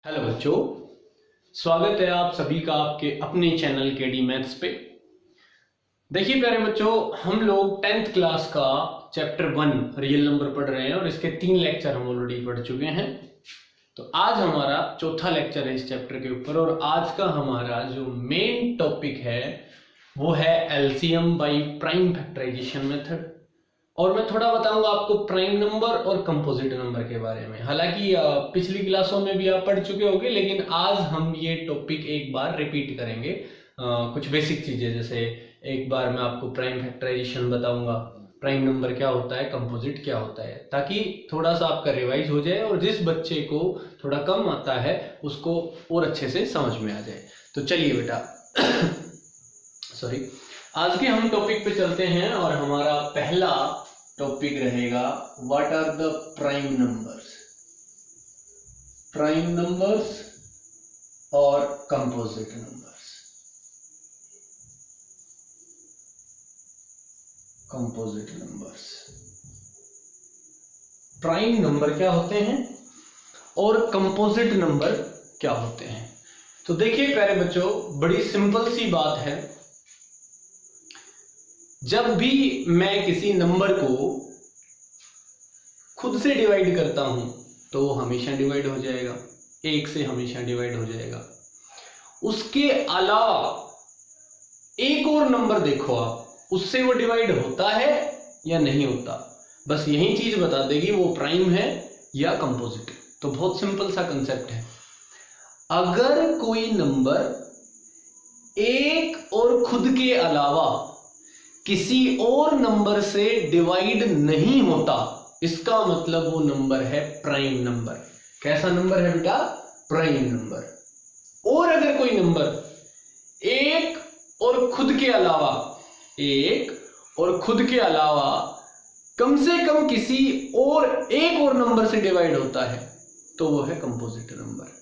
Hello बच्चों, स्वागत है आप सभी का आपके अपने चैनल केडी मैथ्स पे। देखिए प्यारे बच्चों, हम लोग 10th क्लास का चैप्टर 1 रियल नंबर पढ़ रहे हैं और इसके 3 लेक्चर हम ऑलरेडी पढ़ चुके हैं। तो आज हमारा चौथा लेक्चर है इस चैप्टर के ऊपर और आज का हमारा जो मेन टॉपिक है वो है LCM by prime factorisation method. और मैं थोड़ा बताऊंगा आपको प्राइम नंबर और कंपोजिट नंबर के बारे में। हालांकि पिछली क्लासों में भी आप पढ़ चुके होंगे, लेकिन आज हम ये टॉपिक एक बार रिपीट करेंगे। कुछ बेसिक चीजें, जैसे एक बार मैं आपको प्राइम फैक्टराइजेशन बताऊंगा, प्राइम नंबर क्या होता है, कंपोजिट क्या होता है, ताकि थोड़ा सा आपका रिवाइज हो जाए और जिस बच्चे को थोड़ा कम आता है उसको और अच्छे से समझ में आ जाए। तो चलिए बेटा सॉरी, आज के हम टॉपिक पे चलते हैं और हमारा पहला टॉपिक रहेगा what are the prime numbers. Prime numbers और composite numbers. Composite numbers, prime number क्या होते हैं और कंपोजिट नंबर क्या होते हैं। तो देखिए प्यारे बच्चों, बड़ी सिंपल सी बात है। जब भी मैं किसी नंबर को खुद से डिवाइड करता हूं तो वो हमेशा डिवाइड हो जाएगा, 1 से हमेशा डिवाइड हो जाएगा। उसके अलावा एक और नंबर देखो आप, उससे वो डिवाइड होता है या नहीं होता, बस यही चीज बता देगी वो प्राइम है या कंपोजिट। तो बहुत सिंपल सा कंसेप्ट है। अगर कोई नंबर एक और खुद के अलावा किसी और नंबर से डिवाइड नहीं होता, इसका मतलब वो नंबर है प्राइम नंबर। कैसा नंबर है बेटा? Prime number. और अगर कोई नंबर एक और खुद के अलावा कम से कम किसी एक और नंबर से डिवाइड होता है तो वो है कंपोजिट नंबर।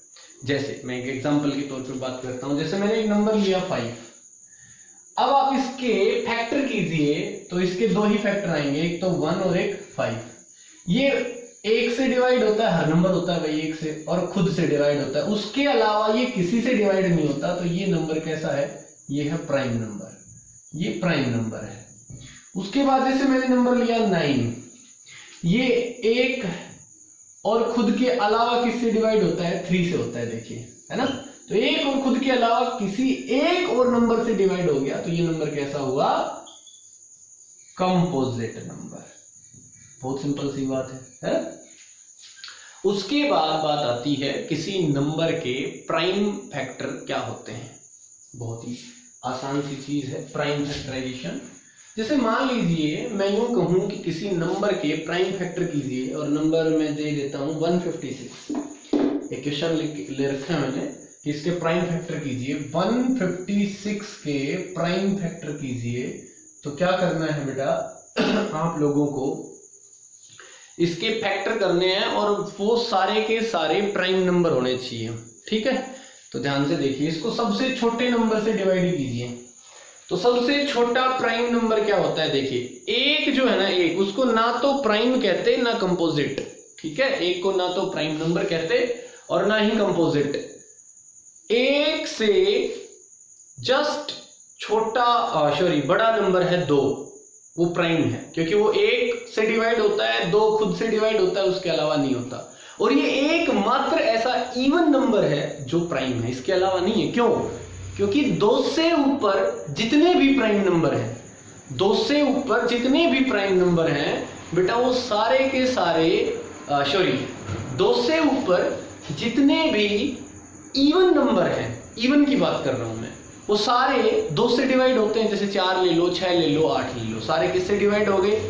जैसे मैं एक एग्जांपल के तौर पे बात करता हूं। जैसे मैंने एक नंबर लिया 5। अब आप इसके फैक्टर कीजिए तो इसके 2 ही फैक्टर आएंगे, एक तो 1 और एक 5। ये 1 से डिवाइड होता है, हर नंबर होता है भाई 1 से, और खुद से डिवाइड होता है। उसके अलावा ये किसी से डिवाइड नहीं होता, तो ये नंबर कैसा है? ये है प्राइम नंबर। ये प्राइम नंबर है। उसके बाद जैसे मैंने नंबर लिया 9, ये 1 और खुद के अलावा किससे डिवाइड होता है? 3 से होता है, देखिए, है ना। तो 1 और खुद के अलावा किसी एक और नंबर से डिवाइड हो गया, तो ये नंबर कैसा हुआ? Composite number. बहुत सिंपल सी बात है? उसके बाद बात आती है किसी नंबर के प्राइम फैक्टर क्या होते हैं। बहुत ही आसान सी चीज है प्राइम फैक्टराइजेशन। जैसे मान लीजिए मैं यूं कहूं कि किसी नंबर के प्राइम फैक्टर कीजिए, और नंबर मैं दे देता हूं 156। एक क्वेश्चन ले रखा है मैंने कि इसके प्राइम फैक्टर कीजिए। 156 के प्राइम फैक्टर कीजिए तो क्या करना है बेटा? आप लोगों को इसके फैक्टर करने हैं और वो सारे के सारे प्राइम नंबर होने चाहिए। ठीक है, तो ध्यान से देखिए, इसको सबसे छोटे नंबर से डिवाइड कीजिए। तो सबसे छोटा प्राइम नंबर क्या होता है? देखिए, एक जो है ना, एक, उसको ना तो प्राइम कहते ना कंपोजिट। ठीक है, एक को ना तो प्राइम नंबर कहते और ना ही कंपोजिट। 1 से जस्ट बड़ा नंबर है 2, वो प्राइम है, क्योंकि वो 1 से डिवाइड होता है, 2 खुद से डिवाइड होता है, उसके अलावा नहीं होता। और ये एकमात्र ऐसा इवन नंबर है जो प्राइम है, इसके अलावा नहीं है। क्यों? क्योंकि 2 से ऊपर जितने भी प्राइम नंबर हैं, 2 से ऊपर जितने भी प्राइम नंबर हैं बेटा, वो सारे के सारे 2 से ऊपर जितने भी इवन नंबर हैं, इवन की बात कर रहा हूं मैं, वो सारे 2 से डिवाइड होते हैं। जैसे 4 ले लो, 6 ले लो, 8 ले लो, सारे किससे डिवाइड हो गए?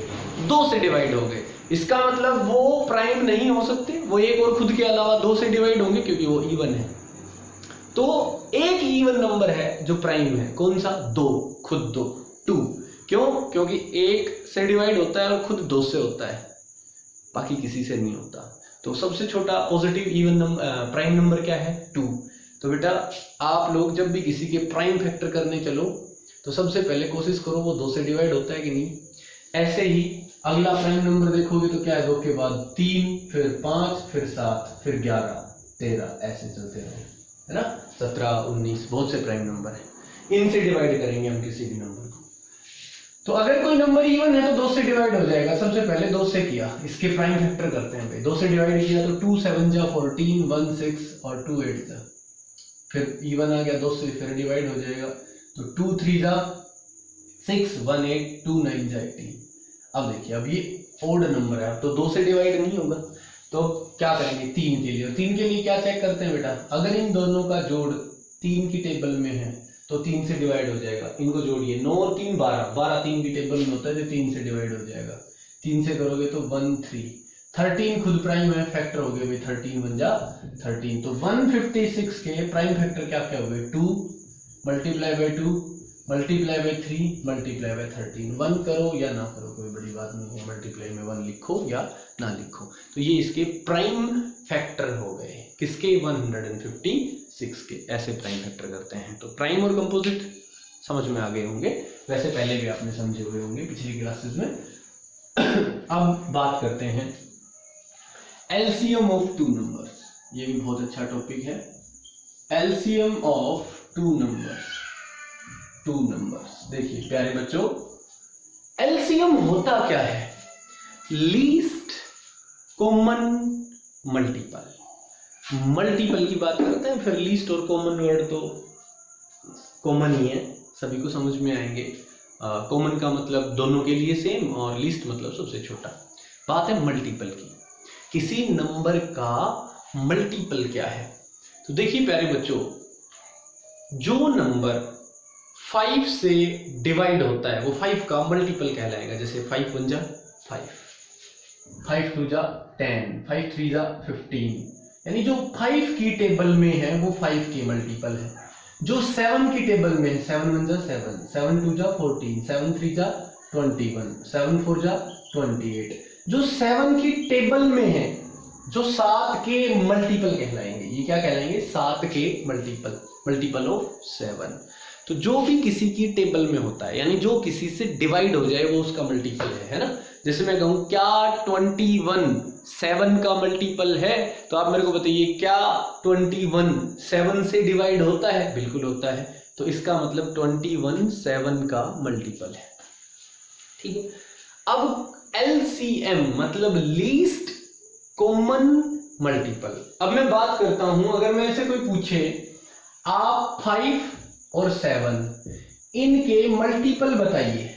2 से डिवाइड हो गए। इसका मतलब वो प्राइम नहीं हो सकते, वो एक और खुद के अलावा 2 से डिवाइड होंगे, क्योंकि वो इवन है। तो एक इवन नंबर है जो प्राइम है, कौन सा? 2, खुद 2। क्यों? क्योंकि 1 से डिवाइड होता है और खुद 2 से होता है, बाकी किसी से नहीं होता। तो सबसे छोटा positive even number prime number क्या है? 2। तो बेटा आप लोग जब भी किसी के प्राइम फैक्टर करने चलो तो सबसे पहले कोशिश करो वो 2 से डिवाइड होता है कि नहीं। ऐसे ही अगला प्राइम नंबर देखोगे तो क्या है? 2 के बाद 3, फिर 5, फिर 7, फिर 11। 13, ऐसे चलते रहे, है ना। 17, 19 बहुत से प्राइम नंबर है, इनसे डिवाइड करेंगे हम किसी भी नंबर को। तो अगर कोई नंबर इवन है तो 2 से डिवाइड हो जाएगा। सबसे पहले 2 से किया, इसके प्राइम फैक्टर करते हैं भाई। 2 से डिवाइड किया तो 2 7 जा 14, 1 6 और 2 8 जा, फिर इवन आ गया 2 से, फिर डिवाइड हो जाएगा तो 2 3 जा 6, 1 8, 2 9 जा 18। अब देखिए, अब ये ओड नंबर है तो 2 से डिवाइड नहीं होगा, तो क्या करेंगे 3 के लिए। और 3 के लिए क्या चेक करते हैं बेटा, अगर इन दोनों का जोड़ 3 की टेबल में है तो 3 से डिवाइड हो जाएगा। इनको जोड़िए, 9 और 3 12, 12 3 की टेबल में होता है तो 3 से डिवाइड हो जाएगा। 3 से करोगे तो 1 3, 13 खुद प्राइम है, फैक्टर हो गए भाई 13 1 जा 13। तो 156 के प्राइम फैक्टर क्या क्या हो गए, 2 multiply by 2 multiply by 3 multiply by 13। 1 करो या ना करो कोई बड़ी बात नहीं है, मल्टीप्लाई में 1 लिखो या ना लिखो। तो ये इसके प्राइम फैक्टर हो गए, किसके 156 के। ऐसे प्राइम फैक्टर करते हैं। तो प्राइम और कंपोजिट समझ में आ गए होंगे, वैसे पहले भी आपने समझे हुए होंगे पिछली क्लासेस में। अब बात करते हैं एलसीएम ऑफ 2 नंबर्स। ये भी बहुत अच्छा टॉपिक है, एलसीएम ऑफ 2 नंबर्स। 2 नंबर्स देखिए प्यारे बच्चों, एलसीएम होता क्या है, लीस्ट कॉमन मल्टीपल। मल्टीपल की बात करते हैं, फिर लीस्ट और कॉमन वर्ड तो कॉमन ही है, सभी को समझ में आएंगे। कॉमन का मतलब दोनों के लिए सेम, और लीस्ट मतलब सबसे छोटा। बात है मल्टीपल की, किसी नंबर का मल्टीपल क्या है। तो देखिए प्यारे बच्चों, जो नंबर 5 से डिवाइड होता है वो 5 का मल्टीपल कहलाएगा। जैसे 5 1 जा 5, 5 2 जा 10, 5 3 जा 15, यानी जो 5 की टेबल में है वो 5 के मल्टीपल है। जो 7 की टेबल में है, 7 1 जा 7, 7 2 जा 14, 7 3 जा 21, 7 4 जा 28। जो 7 की टेबल में है, जो 7 के मल्टीपल कहलाएंगे। ये क्या कहलाएंगे, 7 के मल्टीपल, मल्टीपल ऑफ 7। तो जो भी किसी की टेबल में होता है, यानी जो किसी से डिवाइड हो जाए वो उसका मल्टीपल है ना। जैसे मैं कहूं क्या 21 7 का मल्टीपल है, तो आप मेरे को बताइए क्या 21 7 से डिवाइड होता है, बिल्कुल होता है। तो इसका मतलब 21 7 का मल्टीपल है, ठीक है। अब एलसीएम मतलब लीस्ट कॉमन मल्टीपल। अब मैं बात करता हूं, अगर मेरे से कोई पूछे आप 5 और 7 इनके मल्टीपल बताइए,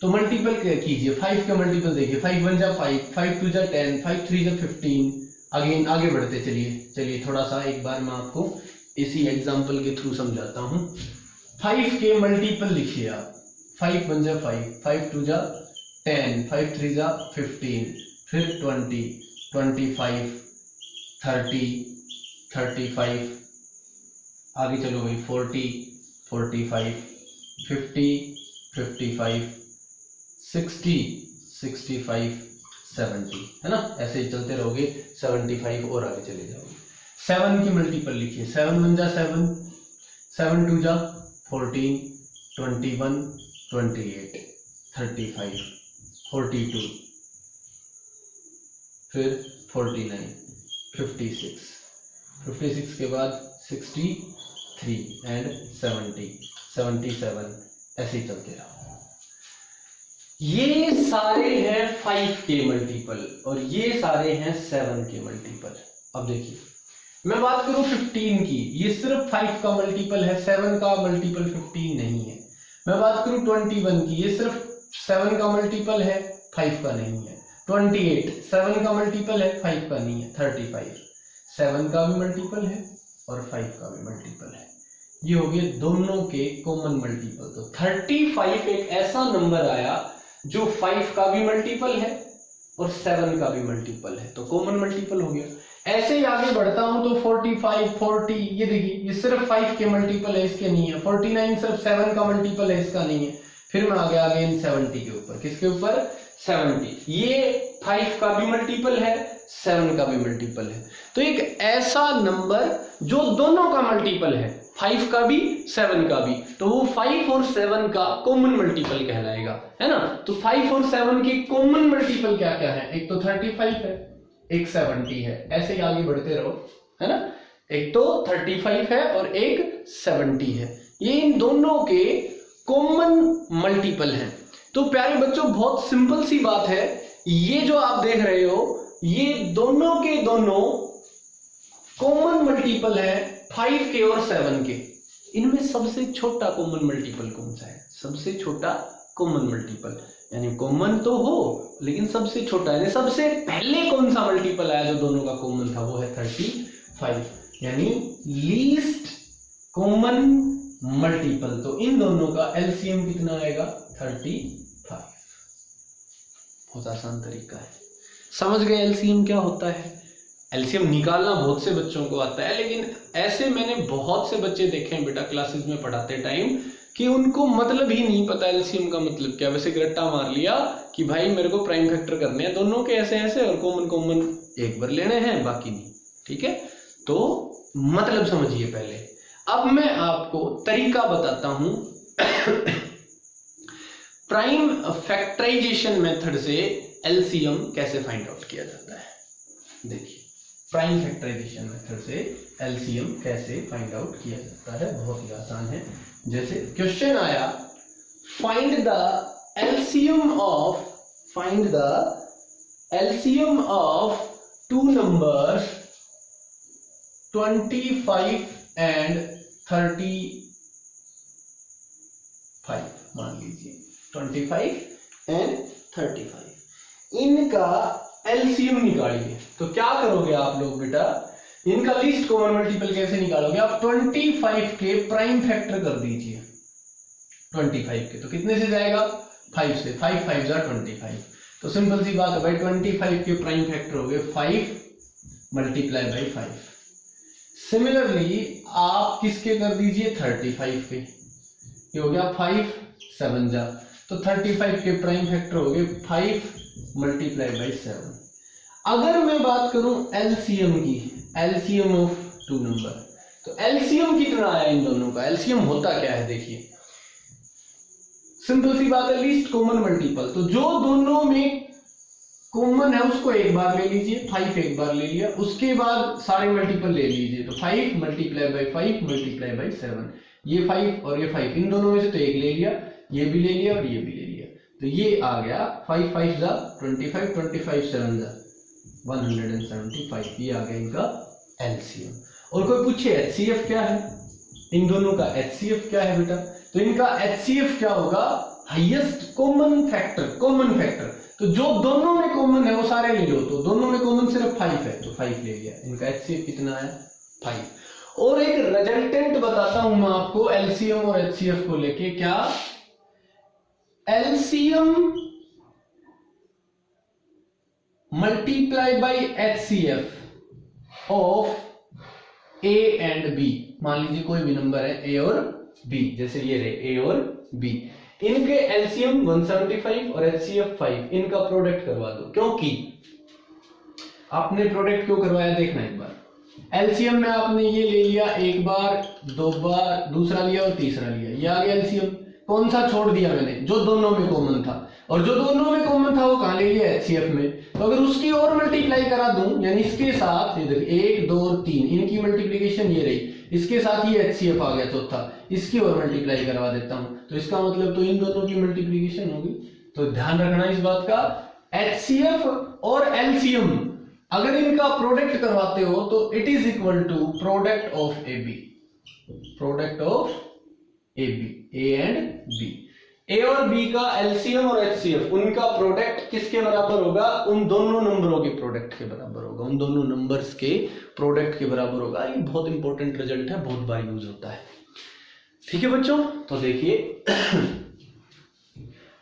तो मल्टीपल कीजिए। 5 के मल्टीपल देखिए, 5 1 जा 5, 5 2 जा 10, 5 3 जा 15। अगेन आगे बढ़ते चलिए थोड़ा सा एक बार मैं आपको इसी एग्जांपल के थ्रू समझाता हूं। 5 के मल्टीपल लिखिए आप, 5 1 जा 5, 5 2 जा 10, 5 3 जा 15, फिर 20, 25, 30, 35, आगे चलो भाई 40, 45, 50, 55, 60, 65, 70, है ना। ऐसे ही चलते रहोगे 75 और आगे चले जाओगे। 7 की मल्टीपल लिखिए, 7 1 जा 7, 7 2 जा 14, 21, 28, 35, 42, फिर 49, 56, 56 के बाद 63 एंड 70, 77, ऐसे ही चलते रहो। ये सारे हैं 5 के मल्टीपल और ये सारे हैं 7 के मल्टीपल। अब देखिए मैं बात करूं 15 की, ये सिर्फ 5 का मल्टीपल है, 7 का मल्टीपल 15 नहीं है। मैं बात करूं 21 की, ये सिर्फ 7 का मल्टीपल है, 5 का नहीं है। 28 7 का मल्टीपल है, 5 का नहीं है। 35 7 का भी मल्टीपल है और 5 का भी मल्टीपल है। ये हो गए दोनों के कॉमन मल्टीपल। तो 35 एक ऐसा नंबर आया जो 5 का भी मल्टीपल है और 7 का भी मल्टीपल है, तो कॉमन मल्टीपल हो गया। ऐसे ही आगे बढ़ता हूं तो 45 40, ये देखिए ये सिर्फ 5 के मल्टीपल है, इसके नहीं है। 49 सिर्फ 7 का मल्टीपल है, इसका नहीं है। फिर मैं आगे इन 70 के ऊपर, किसके ऊपर 70, ये 5 का भी मल्टीपल है, 7 का भी मल्टीपल है। तो एक ऐसा नंबर जो दोनों का मल्टीपल है, 5 का भी 7 का भी, तो वो 5 और 7 का कॉमन मल्टीपल कहलाएगा, है ना। तो 5 और 7 के कॉमन मल्टीपल क्या क्या है, एक तो 35 है, एक 70 है। ऐसे ही आगे बढ़ते रहो, है ना। एक तो 35 है और एक 70 है, ये इन दोनों के कॉमन मल्टीपल हैं। तो प्यारे बच्चों बहुत सिंपल सी बात है, ये जो आप देख रहे हो ये दोनों के दोनों कॉमन मल्टीपल है 5 के और 7 के। इनमें सबसे छोटा कॉमन मल्टीपल कौन सा है? सबसे छोटा कॉमन मल्टीपल, यानी कॉमन तो हो लेकिन सबसे छोटा, यानी सबसे पहले कौन सा मल्टीपल आया जो दोनों का कॉमन था, वो है 35, यानी लीस्ट कॉमन मल्टीपल। तो इन दोनों का एलसीएम कितना आएगा? 35। बहुत आसान तरीका है, समझ गए एलसीएम क्या होता है? एलसीएम निकालना बहुत से बच्चों को आता है, लेकिन ऐसे मैंने बहुत से बच्चे देखे हैं बेटा क्लासेस में पढ़ाते टाइम कि उनको मतलब ही नहीं पता एलसीएम का मतलब क्या। वैसे रट्टा मार लिया कि भाई मेरे को प्राइम फैक्टर करने हैं दोनों के ऐसे ऐसे और कॉमन कॉमन एक बार लेने हैं बाकी नहीं, ठीक है? तो मतलब समझिए पहले। अब मैं आपको तरीका बताता हूं प्राइम फैक्टराइजेशन मेथड से एलसीएम कैसे फाइंड आउट किया जाता है। देखिए प्राइम फैक्टराइजेशन मेथड से एलसीएम कैसे फाइंड आउट किया जाता है, बहुत ही आसान है। जैसे क्वेश्चन आया find the LCM of two numbers 25 and 35, मान लीजिए 25 एंड 35, इनका एलसीएम निकालिए। तो क्या करोगे आप लोग बेटा, इनका लीस्ट कॉमन मल्टीपल कैसे निकालोगे? आप 25 के प्राइम फैक्टर कर दीजिए 25 के, तो कितने से जाएगा? 5 से, 5 5 जा 25। तो सिंपल सी बात है भाई, 25 के प्राइम फैक्टर हो गए 5 मल्टीप्लाई बाई 5। सिमिलरली आप किसके कर दीजिए? 35 के, ये हो गया 5 7 जा, तो 35 के प्राइम फैक्टर हो गए 5 मल्टीप्लाई बाई 7। अगर मैं बात करूं एलसीएम की, एलसीएम ऑफ टू नंबर, तो एलसीएम कितना आया इन दोनों का? एलसीएम होता क्या है देखिए, सिंपल सी बात है, लीस्ट कॉमन मल्टीपल। तो जो दोनों में कॉमन है उसको एक बार ले लीजिए, 5 एक बार ले लिया, उसके बाद सारे मल्टीपल ले लीजिए, तो 5 मल्टीप्लाई बाई 5 मल्टीप्लाई बाई 7, ये 5 और ये 5, इन दोनों में से तो एक ले लिया, ये भी ले लिया और ये भी ले लिया, तो ये आ गया 5 5 जा 25, 25 7 जा 175, ये आ गया इनका एलसीएम। और कोई पूछे एचसीएफ क्या है, इन दोनों का एचसीएफ क्या है बेटा? तो इनका एचसीएफ क्या होगा? Highest common factor. तो जो दोनों में कॉमन है वो सारे ले लो, तो दोनों में कॉमन सिर्फ 5 है, तो 5 ले लिया, इनका एचसीएफ कितना है? 5। और एक रिजल्टेंट बताता हूं मैं आपको एलसीएम और एचसीएफ को लेके, क्या? LCM multiply by HCF of a and b. मान लीजिए कोई भी नंबर है ए और बी, जैसे ये रहे ए और बी, इनके एलसीएम 175 और एचसीएफ 5, इनका प्रोडक्ट करवा दो। क्योंकि आपने प्रोडक्ट क्यों करवाया देखना एक बार। एलसीएम में आपने ये ले लिया, एक बार, दो बार, दूसरा लिया और तीसरा लिया, ये आ गया एलसीएम। कौन सा छोड़ दिया मैंने? जो दोनों में कॉमन था, और जो दोनों में कॉमन था वो कहां ले लिया? एचसीएफ में। तो अगर उसकी और मल्टीप्लाई करा दूं, यानी इसके साथ, ये देखिए 1 2 3, इनकी मल्टीप्लिकेशन ये रही, इसके साथ ये एचसीएफ आ गया चौथा, इसकी और मल्टीप्लाई करवा देता हूं, तो इसका मतलब तो इन दोनों की मल्टीप्लिकेशन होगी। तो ध्यान रखना इस बात का, एचसीएफ और एलसीएम अगर इनका प्रोडक्ट करवाते हो तो it is equal to product of A B, product of A B, A and B. A और बी का एलसीएम और एचसीएफ, उनका प्रोडक्ट किसके बराबर होगा? उन दोनों नंबरों के प्रोडक्ट के बराबर होगा, उन दोनों नंबर्स के प्रोडक्ट के बराबर होगा। ये बहुत इंपॉर्टेंट रिजल्ट है, बहुत बार यूज होता है। ठीक है बच्चों, तो देखिए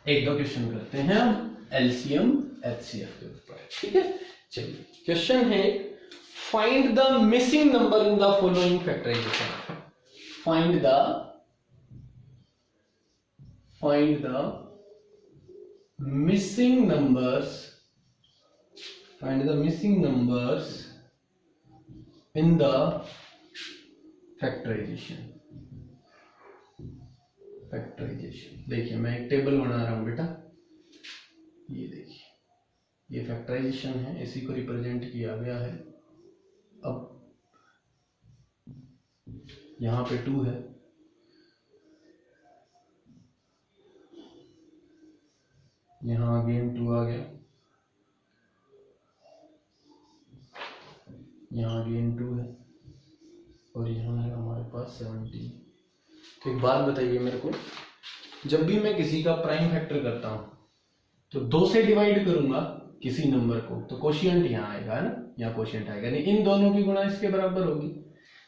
एक दो क्वेश्चन करते हैं हम एलसीएम एचसीएफ के ऊपर, ठीक है? चलिए क्वेश्चन है, find the missing number in the following factorisation. Find the missing numbers in the factorization। देखिए मैं एक टेबल बना रहा हूं बेटा, ये देखिए, ये फैक्टराइजेशन है, इसी को रिप्रेजेंट किया गया है। अब यहाँ पे 2 है, यहाँ अगेन 2 आ गया, यहाँ अगेन 2 है, और यहाँ है हमारे पास 17। तो एक बात बताइए मेरे को, जब भी मैं किसी का प्राइम फैक्टर करता हूँ तो 2 से डिवाइड करूंगा किसी नंबर को, तो कोशिएंट यहाँ आएगा, है ना, यहाँ कोशिएंट आएगा, नहीं इन दोनों की गुणा इसके बराबर होगी।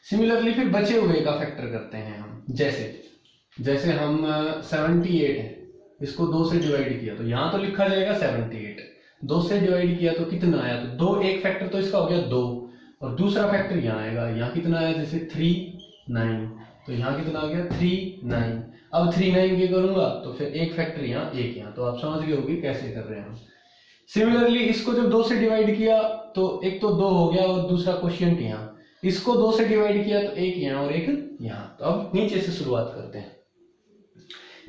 सिमिलरली फिर बचे हुए का फैक्टर करते हैं हम, जैसे हम 78 है, इसको 2 से डिवाइड किया तो यहाँ तो लिखा जाएगा 78, 2 से डिवाइड किया तो कितना आया, तो 2, एक फैक्टर तो इसका हो गया 2, और दूसरा फैक्टर यहाँ आएगा, यहाँ कितना आया, जैसे 3 9, तो यहाँ कितना आ गया 3 9। अब 3 9 के करूंगा तो फिर एक फैक्टर यहाँ, एक यहाँ, तो आप समझ गए होंगे कैसे कर रहे हैं हम। सिमिलरली इसको जब 2 से डिवाइड किया तो एक तो 2 हो गया और दूसरा क्वोशिएंट यहाँ, इसको 2 से डिवाइड किया तो एक यहाँ और एक यहाँ। तो अब नीचे से शुरुआत करते हैं।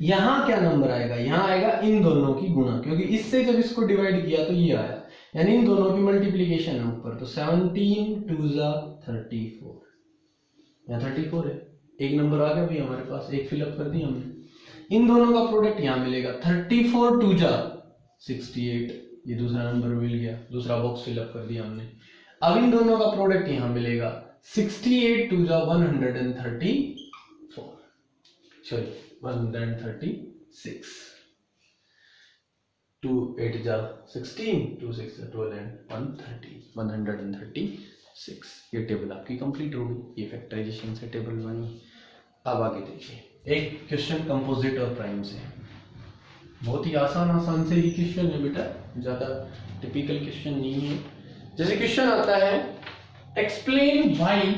यहाँ क्या नंबर आएगा, यहाँ आएगा इन दोनों की गुणा, क्योंकि इससे जब इसको डिवाइड किया तो ये आया, यानी इन दोनों की मल्टीप्लीकेशन है ऊपर। तो 17 2 34, यहाँ 34 है, एक नंबर आ गया भाई हमारे पास, एक फिलअप कर दिया हमने। इन दोनों का प्रोडक्ट यहाँ मिलेगा 34 2 68, ये दूसरा नंबर मिल गया, दूसरा बॉक्स फिलअप कर दिया हमने। अब इन दोनों का प्रोडक्ट यहाँ मिलेगा 68 2 134, सॉरी 136, 2 8 16, 2 6 12 and 136। ये टेबल आपकी कंप्लीट होगी, ये फैक्टराइजेशन से टेबल बनी। अब आगे देखिए, एक क्वेश्चन कंपोजिट और प्राइम से, बहुत ही आसान से ही क्वेश्चन है बेटा, ज्यादा टिपिकल क्वेश्चन नहीं है। जैसे क्वेश्चन आता है, explain why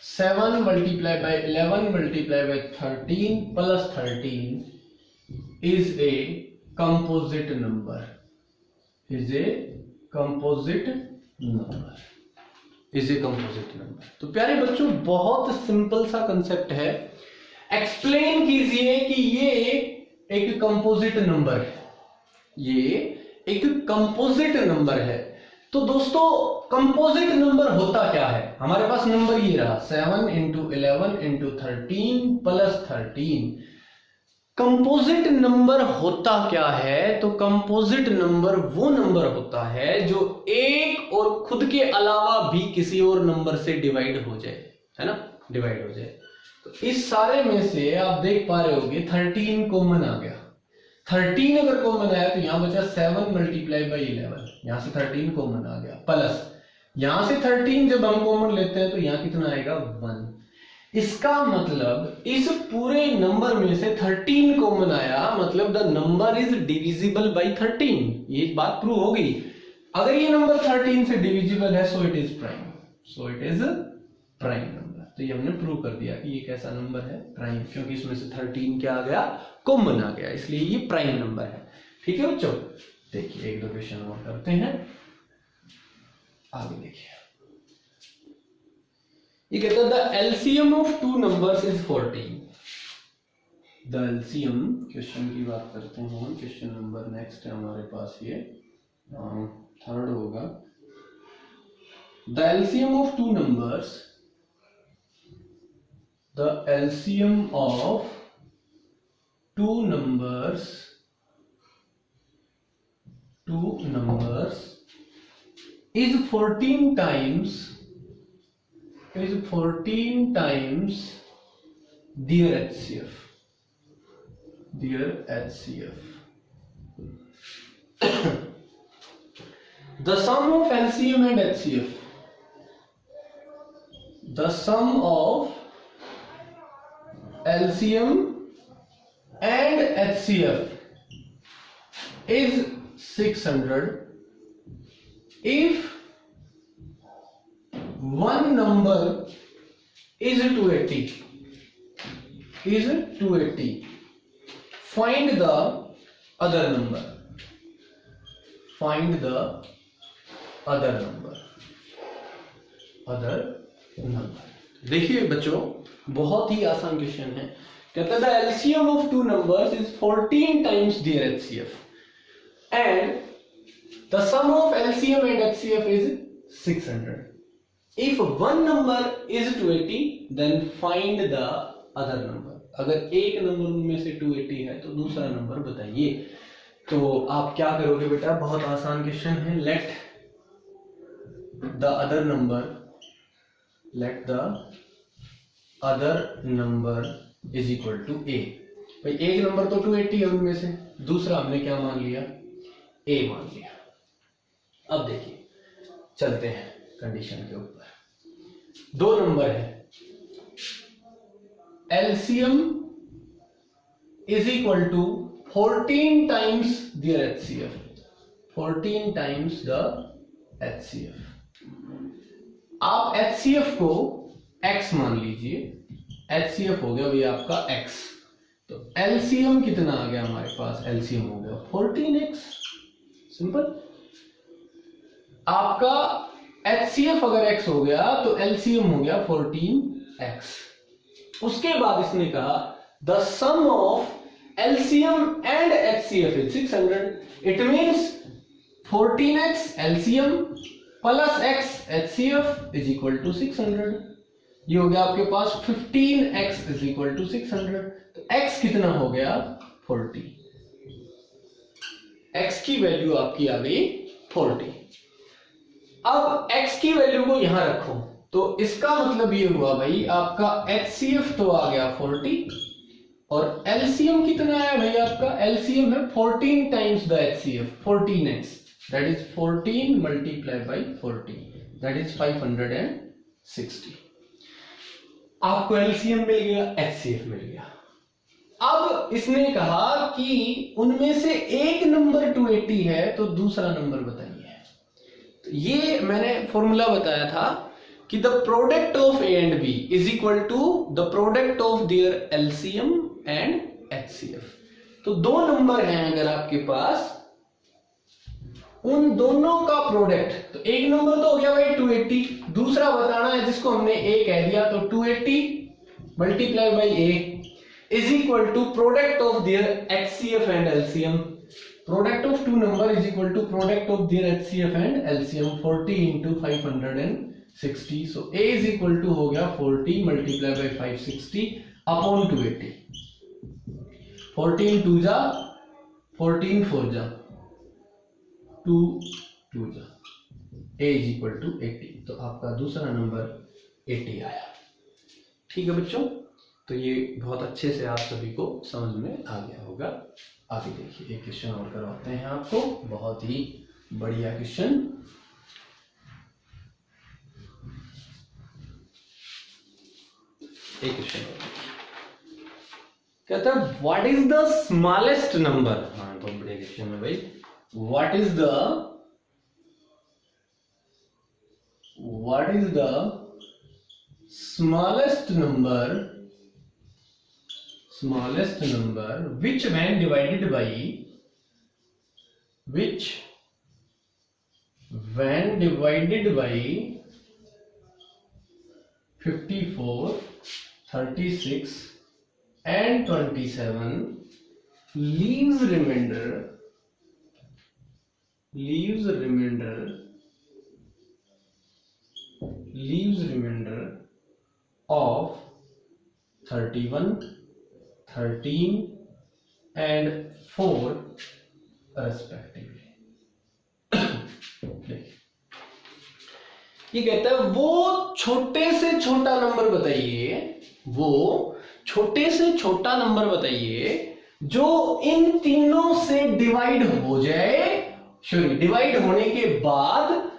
7 multiplied by 11 multiplied by 13 plus 13 is a composite number, तो प्यारे बच्चों बहुत सिंपल सा कंसेप्ट है। एक्सप्लेन कीजिए कि ये एक कंपोजिट नंबर है, ये एक कंपोजिट नंबर है। तो दोस्तों कंपोजिट नंबर होता क्या है, हमारे पास नंबर ये रहा 7 × 11 × 13 प्लस 13। कंपोजिट नंबर होता क्या है, तो कंपोजिट नंबर वो नंबर होता है जो एक और खुद के अलावा भी किसी और नंबर से डिवाइड हो जाए, है ना, डिवाइड हो जाए। तो इस सारे में से आप देख पा रहे होगे 13 कॉमन आ गया। 13 अगर कॉमन आया तो यहां बचा 7 multiplied by 11, यहां से 13 कॉमन आ गया, प्लस यहां से 13 जब हम कॉमन लेते हैं तो यहां कितना आएगा 1। इसका मतलब इस पूरे नंबर में से 13 कॉमन आया, मतलब the number is divisible by 13। ये बात प्रूव हो गई। अगर ये नंबर 13 से डिविजिबल है so it is prime number. तो ये हमने प्रूव कर दिया कि ये कैसा नंबर है, प्राइम, क्योंकि इसमें से 13 क्या आ गया, कॉमन आ गया, इसलिए ये प्राइम नंबर है। ठीक है बच्चों, देखिए एक दो क्वेश्चन और करते हैं, आगे देखिए। ये कहता है the LCM of two numbers is 14। The LCM, question की बात करते हैं हम, क्वेश्चन नंबर नेक्स्ट है हमारे पास, ये थर्ड होगा। The LCM of two numbers, the LCM of two numbers is 14 times their HCF. The sum of LCM and HCF, the sum of LCM and HCF is 600 if one number is 280. Find the other number. देखिए बच्चों बहुत ही आसान question है। कहता है the LCM of two numbers is 14 times their HCF and the sum of LCM and HCF is 600. If one number is 280 then find the other number. अगर एक number उनमें से 280 है तो दूसरा नंबर बताइए. तो आप क्या करोगे बेटा, बहुत आसान क्वेश्चन है. Let the other number is equal to A. भाई एक नंबर तो 280 है उनमें से, दूसरा हमने क्या मान लिया, ए मान लिया. अब देखिए चलते हैं कंडीशन के ऊपर. दो नंबर है, LCM is equal to 14 times their HCF. 14 times the HCF. आप एचसीएफ को x मान लीजिए. एचसीएफ हो गया भैया आपका x. तो एलसीएम कितना आ गया हमारे पास, एलसीएम हो गया 14x. सिंपल. आपका एचसीएफ अगर x हो गया तो एलसीएम हो गया 14x. उसके बाद इसने कहा the sum of LCM and HCF is 600. It means 14x LCM plus x HCF is equal to 600. ये हो गया आपके पास 15x इज इक्वल टू 600. तो x कितना हो गया 40. x की वैल्यू आपकी आ गई 40. अब x की वैल्यू को यहां रखो तो इसका मतलब ये हुआ भाई आपका HCF तो आ गया 40 और LCM कितना आया भाई आपका, LCM है 14 times the HCF, 14x. That is 14 multiplied by 40. That is 560. आपको LCM मिल गया, HCF मिल गया. अब इसने कहा कि उनमें से एक नंबर 280 है तो दूसरा नंबर बताइए. तो ये मैंने फॉर्मूला बताया था कि the product of a and b is equal to the product of their LCM and HCF. तो दो नंबर हैं अगर आपके पास, उन दोनों का प्रोडक्ट. तो एक नंबर तो हो गया भाई 280, दूसरा बताना है जिसको हमने a कह दिया. तो 280 multiply by a is equal to product of their HCF and LCM. Product of two number is equal to product of their HCF and LCM. 40 into 560. So a is equal to हो गया 40 multiply by 560 upon 280. 14 2 जा 14 4 जा 2 2 जा. a is equal to 80. तो आपका दूसरा number 80 आया. ठीक है बच्चों, तो ये बहुत अच्छे से आप सभी को समझ में आ गया होगा. आगे देखिए एक क्वेश्चन और करवाते हैं आपको, बहुत ही बढ़िया क्वेश्चन. एक क्वेश्चन कहता है what is the smallest number. हाँ बहुत बढ़िया क्वेश्चन है भाई. What is the smallest number which when divided by 54, 36 and 27 leaves remainder of 31, 13 and 4 respectively. ये कहता है वो छोटे से छोटा नंबर बताइए, वो छोटे से छोटा नंबर बताइए जो इन तीनों से डिवाइड हो जाए. डिवाइड होने के बाद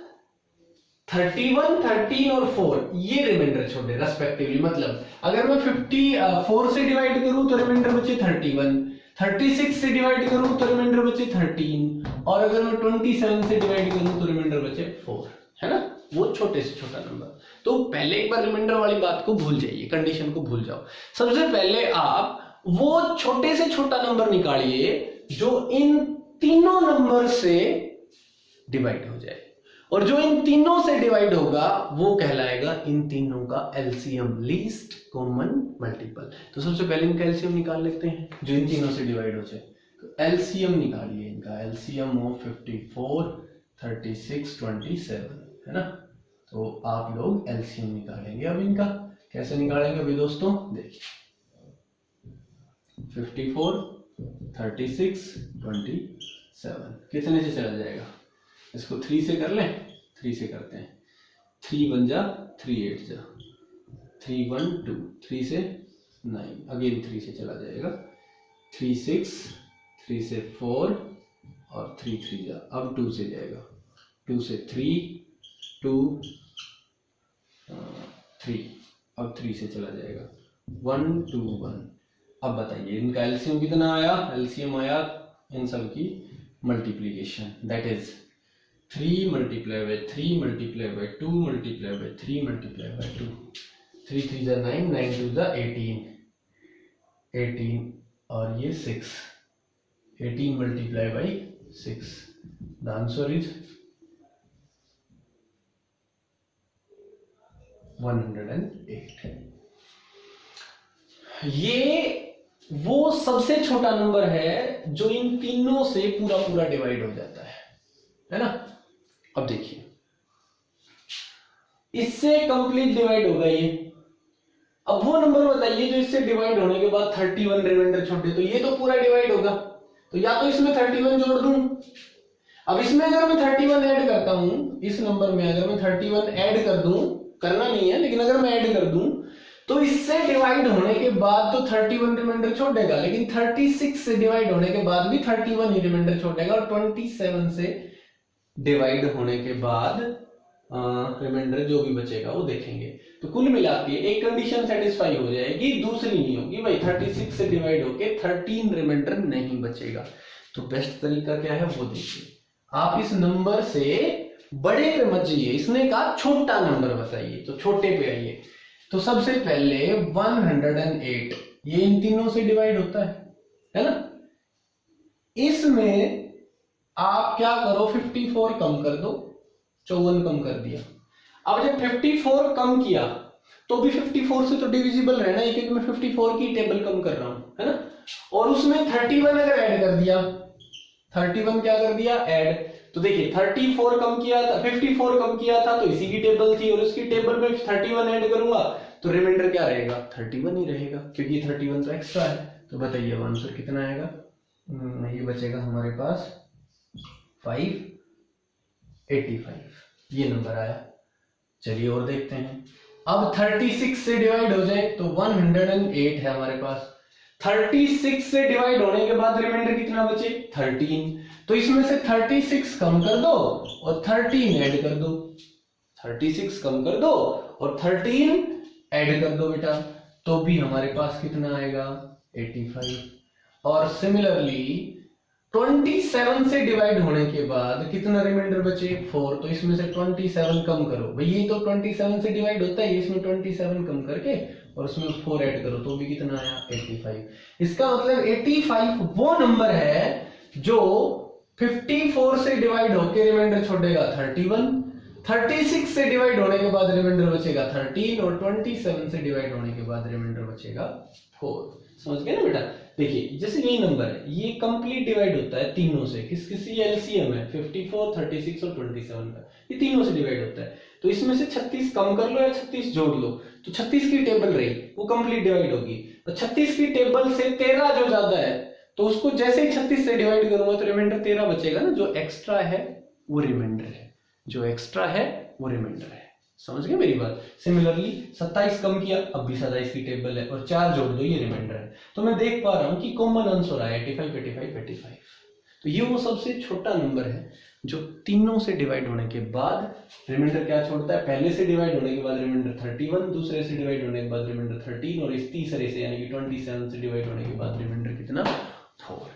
31, 13 और 4 ये रिमाइंडर छोड़े रेस्पेक्टिवली. मतलब अगर मैं 54 से डिवाइड करूं तो रिमाइंडर बचे 31, 36 से डिवाइड करूं तो रिमाइंडर बचे 13 और अगर मैं 27 से डिवाइड करूं तो रिमाइंडर बचे 4. है ना, वो छोटे से छोटा नंबर. तो पहले एक बार रिमाइंडर वाली बात को भूल जाइए, कंडीशन को भूल जाओ. सबसे पहले आप वो छोटे से छोटा नंबर निकालिए जो इन तीनों नंबर से डिवाइड हो जाए, और जो इन तीनों से डिवाइड होगा वो कहलाएगा इन तीनों का एलसीएम, लीस्ट कॉमन मल्टीपल. तो सबसे पहले इनका एलसीएम निकाल लेते हैं जो इन तीनों से डिवाइड हो जाए. तो एलसीएम निकालिए इनका, एलसीएम ऑफ 54, 36, 27 है ना। तो आप लोग एलसीएम निकालेंगे। अब इनका कैसे निकालेंगे अभी दोस्तों, देखिए 54, 36, 27 कितने से चला जाएगा, इसको 3 से कर लें, 3 से करते हैं, 3 1 जा 3 8 जा 3 1 2, 3 से 9, अगेन 3 से चला जाएगा, 3 6, 3 से 4 और 3 3 जा, अब 2 से जाएगा, 2 से 3 2 3, अब 3 से चला जाएगा, 1 2 1। अब बताइए इनका एलसीएम कितना आया, एलसीएम आया इन सब की multiplication, that is 3 multiply by 3 multiply by 2 multiply by 3 multiply by 2, 3 3 जा 9, 9 2 जा 18, 18 और ये 6, 18 multiply by 6, the answer is 108। ये वो सबसे छोटा नंबर है जो इन तीनों से पूरा पूरा डिवाइड हो जाता है ना। अब देखिए इससे कंप्लीट डिवाइड होगा ये। अब वो नंबर बताइए जो इससे डिवाइड होने के बाद 31 रिमाइंडर छोटे, तो ये तो पूरा डिवाइड होगा, तो या तो इसमें 31 जोड़ दूं। अब इसमें अगर मैं 31 ऐड करता हूं, इस नंबर में अगर मैं 31 ऐड कर दूं, करना नहीं है लेकिन अगर मैं ऐड कर दूं तो इससे डिवाइड होने के बाद तो 31 रिमाइंडर छोड़ेगा, लेकिन 36 से डिवाइड होने के बाद भी 31 ही रिमाइंडर छोड़ेगा, और 27 से डिवाइड होने के बाद रिमाइंडर जो भी बचेगा वो देखेंगे। तो कुल मिला के एक कंडीशन सेटिस्फाई हो जाएगी, दूसरी नहीं होगी भाई, 36 से डिवाइड होके 13 रिमाइंडर नहीं बचेगा। तो बेस्ट तरीका क्या है वो देखिए, आप इस नंबर से बड़े पे मत जाइए, इसने कहा छोटा नंबर बताइए, तो छोटे पे आइए। तो सबसे पहले 108 ये इन तीनों से डिवाइड होता है ना। इसमें आप क्या करो, 54 कम कर दो, 54 कम कर दिया। अब जब 54 कम किया तो भी 54 से तो डिविजिबल रहना है, क्योंकि मैं 54 की टेबल कम कर रहा हूं, है ना। और उसमें 31 अगर ऐड कर दिया, 31 क्या कर दिया ऐड, तो देखिए 34 कम किया था, 54 कम किया था तो इसी की टेबल थी, और उसकी टेबल में 31 ऐड करूंगा तो रिमाइंडर क्या रहेगा, 31 ही रहेगा, क्योंकि 31 तो एक्स्ट्रा है। तो बताइए आंसर कितना आएगा, ये बचेगा हमारे पास 585, ये नंबर आया। चलिए और देखते हैं। अब 36 से डिवाइड हो जाए तो 108 है हमारे पास, 36 से डिवाइड होने के बाद रिमाइंडर कितना बचे, 13, तो इसमें से 36 कम कर दो और 13 ऐड कर दो, 36 कम कर दो और 13 ऐड कर दो बेटा, तो भी हमारे पास कितना आएगा 85। और सिमिलरली 27 से डिवाइड होने के बाद कितना रिमाइंडर बचे 4, तो इसमें से 27 कम करो भाई, ये तो 27 से डिवाइड होता है, इसमें 27 कम करके और उसमें 4 ऐड करो तो भी कितना आया 85। इसका मतलब 85 वो नंबर है जो 54 से डिवाइड होकर रिमाइंडर छोड़ेगा 31, 36 से डिवाइड होने के बाद रिमाइंडर बचेगा 13, और 27 से डिवाइड होने के बाद रिमाइंडर बचेगा 4। समझ गए ना बेटा। देखिए जैसे यही नंबर है, ये कंप्लीट डिवाइड होता है तीनों से, किसी एलसीएम है 54, 36 और 27 का, ये तीनों से डिवाइड होता है। तो इसमें से 36 कम कर लो या 36 जोड़ लो, तो 36 की टेबल रही वो कंप्लीट डिवाइड होगी, तो 36 की टेबल से 13 जो ज्यादा है तो उसको जैसे ही 36 से डिवाइड करूंगा तो रिमाइंडर 13 बचेगा ना, जो एक्स्ट्रा है वो रिमाइंडर है, जो एक्स्ट्रा है वो रिमाइंडर है। समझ गए मेरी बात। सिमिलरली 27 कम किया, अब भी 27 की टेबल है और 4 जोड़ दो, ये रिमाइंडर है। तो मैं देख पा रहा हूं कि कॉमन आंसर आया 85, 85, 85। तो ये वो सबसे छोटा नंबर है जो तीनों से डिवाइड होने के बाद रिमाइंडर क्या छोड़ता है, पहले से डिवाइड होने के बाद रिमाइंडर 31, दूसरे से डिवाइड होने के बाद रिमाइंडर 13, और इस तीसरे से यानी कि 27 से डिवाइड होने के बाद रिमाइंडर कितना 4।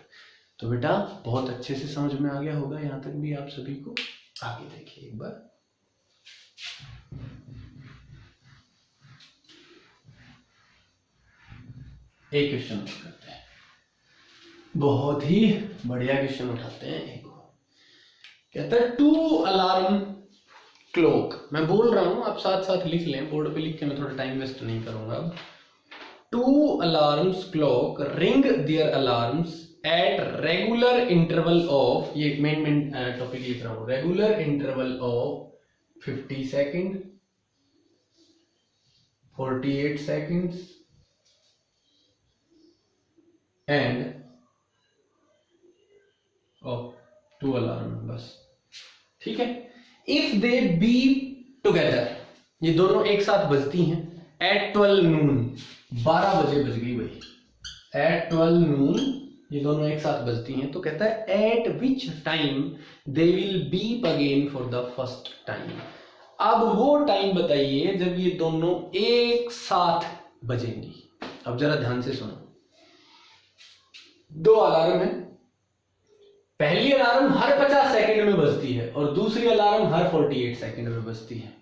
तो बेटा बहुत अच्छे से समझ में आ गया होगा यहाँ तक भी आप सभी को। आगे देखिए एक बार, एक क्वेश्चन करते हैं, बहुत ही बढ़िया क्वेश्चन उठाते हैं। एक कहता है 2 अलार्म क्लॉक, मैं बोल रहा हूं आप साथ साथ लिख लें, बोर्ड पे लिख के मैं थोड़ा टाइम वेस्ट नहीं करूंगा। 2 alarms clock ring their alarms at regular interval of, ये मेन टॉपिक लिख रहा हूं, regular interval of 50 second, 48 seconds and two alarm, बस। ठीक है। इफ दे बी टुगेदर, ये दोनों एक साथ बजती हैं एट 12 नून, 12 बजे बज गई भाई, एट 12 नून ये दोनों एक साथ बजती हैं, तो कहता है eight which time they will beep again for the first time. अब वो टाइम बताइए जब ये दोनों एक साथ बजेंगी। अब जरा ध्यान से सुनो, दो अलार्म है, पहली अलार्म हर 50 सेकंड में बजती है और दूसरी अलार्म हर 48 सेकंड में बजती है।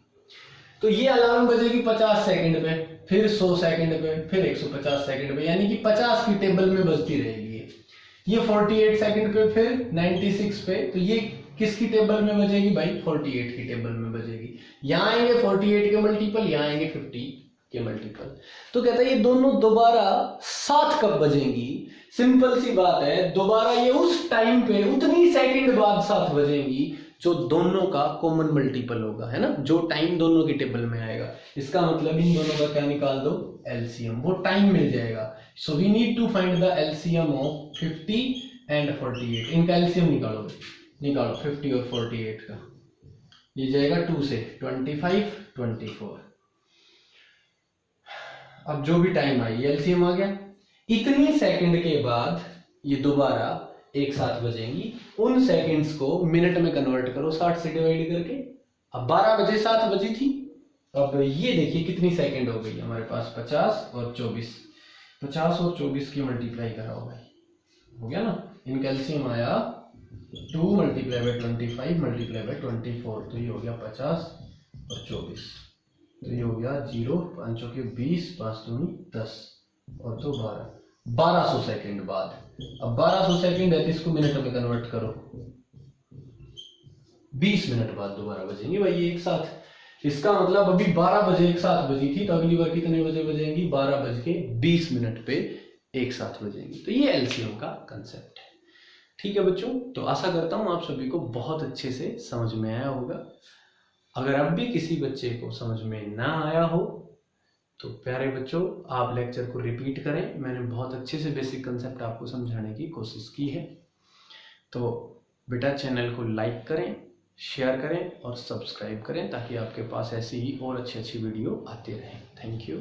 तो ये अलार्म बजेगी 50 सेकंड पे, फिर 100 सेकंड पे, फिर 150 सेकंड पे, यानी कि 50 की टेबल में बजती रहेगी। ये 48 सेकंड पे, फिर 96 पे, तो ये किसकी टेबल में बजेगी भाई? 48 की टेबल में बजेगी। यहां आएंगे 48 के मल्टीपल, यहां आएंगे 50 के मल्टीपल। तो कहता है ये दोनों दोबारा साथ कब बजेंगी? सिंपल सी बात है, दोबारा ये उस टाइम पे उतनी सेकंड बाद साथ बजेंगी जो दोनों का कॉमन मल्टीपल होगा, है ना, जो टाइम दोनों की टेबल में आएगा। इसका मतलब इन दोनों का क्या निकाल दो? एलसीएम, वो टाइम मिल जाएगा। So we need to find the LCM of 50 and 48। इनका एलसीएम निकालो, निकालो 50 और 48 का, ये जाएगा 2 से 25, 24। अब जो भी टाइम आई, एलसीएम आ गया। इतनी सेकंड के बाद ये दोबारा एक साथ बजेंगी। उन सेकंड्स को मिनट में कन्वर्ट करो 60 से डिवाइड करके। अब 12 बजे 7 बजी थी, अब ये देखिए कितनी सेकंड हो गई हमारे पास, 50 और 24। 50 और 24 की मल्टीप्लाई कराओ भाई, हो गया ना। इनका एलसीएम आया 2 मल्टीप्लाई बाय 25 मल्टीप्लाई बाय 24, तो ये हो गया 50 और 24, तो ये हो गया 0, 5 के 20, 5 दूनी 10 और 2 12, 1200 सेकंड बाद। अब 1200 सेकंड है तो इसको मिनट में कन्वर्ट करो, 20 मिनट बाद दोबारा बजेंगी भाई एक साथ। इसका मतलब अभी 12 बजे एक साथ बजी थी, तो अगली बार कितने बजे बजेंगी? 12:20 पे एक साथ बजेंगी। तो ये एलसीएम का कंसेप्ट है। ठीक है बच्चों, तो आशा करता हूं आप सभी को बहुत अच्छे से समझ में आया होगा। अगर अब भी किसी बच्चे को समझ में ना आया हो तो प्यारे बच्चों आप लेक्चर को रिपीट करें। मैंने बहुत अच्छे से बेसिक कंसेप्ट आपको समझाने की कोशिश की है। तो बेटा चैनल को लाइक करें, शेयर करें और सब्सक्राइब करें ताकि आपके पास ऐसी ही और अच्छी अच्छी वीडियो आते रहें। Thank you.